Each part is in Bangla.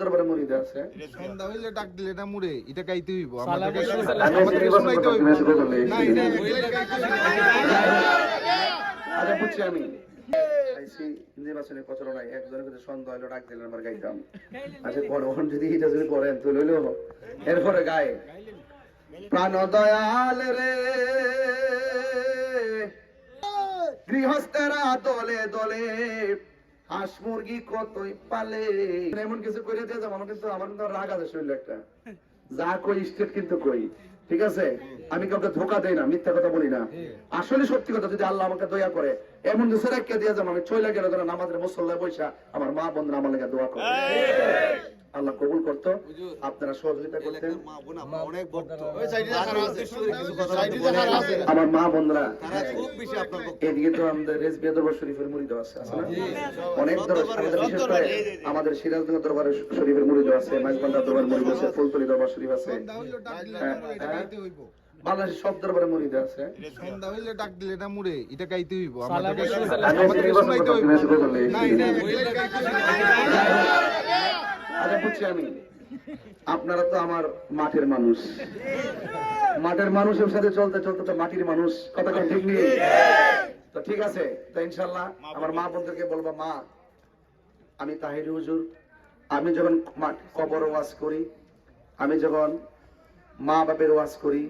দরবারে মুরিদ আছে। সন্ধ্যা হইলে ডাক দিলে না মুড়ে এটা গাইতে হইব আমাদের আচ্ছা বুঝছি আমি নির্বাচনের প্রচারণায় একজনের কাছে সন্ধ্যা হইলো ডাক দিলেন আমার গাইতাম। আচ্ছা পরবর্তী যদি এটা যদি করেন তো লইল এরপরে গায়ে প্রাণ দয়াল রে গৃহস্থেরা দলে দলে হাঁস মুরগি কতই পালে এমন কিছু করে দিয়ে যাবো কিন্তু আমার কিন্তু রাগ আছে শরীরে একটা যা কই স্টেট কিন্তু কই ঠিক আছে আমি কাউকে ধোকা দেই না মিথ্যা কথা বলি না আসলে সত্যি কথা যদি আল্লাহ আমাকে দয়া করে এমন দেশে রেখে দিয়ে যাবো আমি চলে গেলে ধরেন আমাদের মুসল্লায় বৈশা আমার মা বন্ধুরা আমার লেগে দোয়া করে আল্লাহ কবুল করতো আপনারা সহযোগিতা করতেন আমার মা বন্ধুরা এদিকে তো আমাদের রেজবিয়া দরবার শরীফের মুরিদ আছে না অনেক আমাদের সিরাজগঞ্জ দরবার শরীফের মুরিদ আছে মাইজবান্ডা দরবার মুরিদ আছে ফুলতলি দরবার শরীফ আছে বাংলাদেশের সব দরবারে মুরিদ আছে সন্ধ্যা হইলে ডাক দিলে না মুড়ে এটা গাইতে হইব আচ্ছা বুঝছি আমি আপনারা তো আমার মাঠের মানুষ মাঠের মানুষের সাথে চলতে চলতে তো মাটির মানুষ কথা ঠিক নেই তো ঠিক আছে তো ইনশাল্লাহ আমার মা বোনদেরকে বলবো মা আমি তাহির হুজুর আমি যখন কবর ওয়াজ করি আমি যখন মা বাপের ওয়াজ করি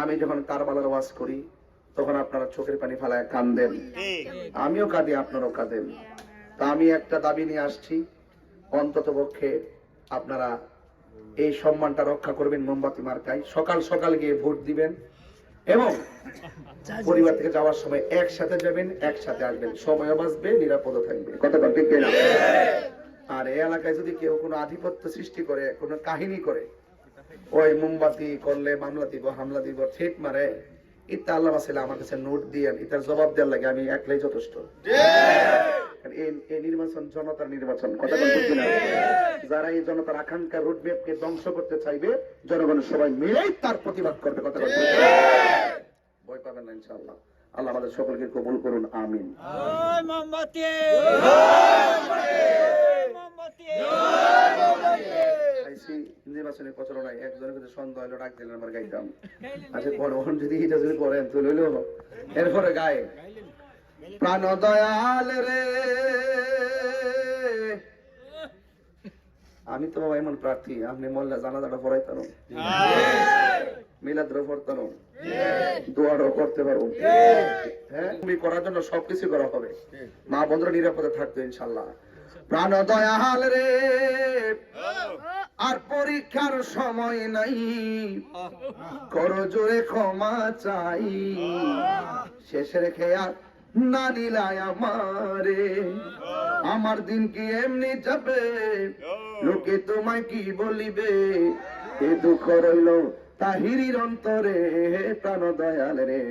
আমি যখন কারবালার ওয়াজ করি তখন আপনারা চোখের পানি ফেলায় কাঁদেন আমিও কাঁদি আপনারাও কাঁদেন তা আমি একটা দাবি নিয়ে আসছি অন্তত পক্ষে আপনারা এই সম্মানটা রক্ষা করবেন মোমবাতি মার্কায় সকাল সকাল গিয়ে ভোট দিবেন এবং পরিবার থেকে যাওয়ার সময় একসাথে যাবেন একসাথে আসবেন সময়ও বাঁচবে নিরাপদ থাকবে কতটা ঠিক না আর এই এলাকায় যদি কেউ কোনো আধিপত্য সৃষ্টি করে কোনো কাহিনী করে ওই মোমবাতি করলে মামলা দিব হামলা দিব ঠিক মারে ইতা আল্লাহ বাসাইলে আমার কাছে নোট দিয়ে ইতার জবাব দেওয়ার লাগে আমি একলাই যথেষ্ট এই নির্বাচন জনতার নির্বাচন কথা বলছি না যারা এই জনতার আকাঙ্ক্ষা রোডম্যাপকে ধ্বংস করতে চাইবে জনগণের সবাই মিলেই তার প্রতিবাদ করবে কথা বলছি ভয় পাবেন না ইনশাআল্লাহ আল্লাহ আমাদের সকলকে কবুল করুন আমিন নির্বাচনের প্রচারণায় একজনের কাছে সন্ধ্যা হইলো ডাক দিলেন আমার গাইতাম। আচ্ছা পরবর্তী যদি এটা যদি করেন তো লইল এরপরে গায়ে প্রাণ দয়াল রে আমি তো এমন প্রার্থী আপনি মোল্লা জানাজাটা পড়াইতাম মিলাদ পড়তাম দোয়ারও করতে পারবো হ্যাঁ তুমি করার জন্য সবকিছু করা হবে মা বন্ধুরা নিরাপদে থাকবে ইনশাল্লাহ প্রাণ দয়াল রে আর পরীক্ষার সময় নাই করো জোরে ক্ষমা চাই শেষের খেয়া না নিলাই আমারে আমার দিন কি এমনি যাবে লোকে তোমায় কি বলিবে এ দুঃখ রইল তাহিরির অন্তরে প্রাণ দয়াল রে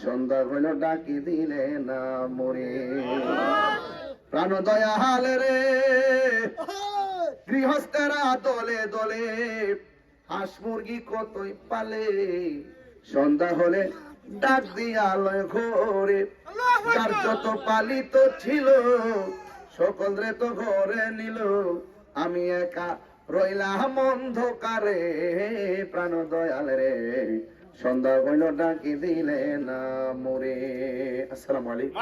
সন্ধ্যা হইল ডাকি দিলে না মরে প্রাণ দয়াল রে গৃহস্থেরা দলে দলে হাঁস মুরগি কতই পালে সন্ধ্যা হলে ডাক দিয়া লয় ঘরে যার যত পালিত ছিল সকল রে তো ঘরে নিল আমি একা রইলাম অন্ধকারে প্রাণ দয়াল রে সন্ধ্যা হইল ডাকি দিলে না মোরে আসসালামু আলাইকুম।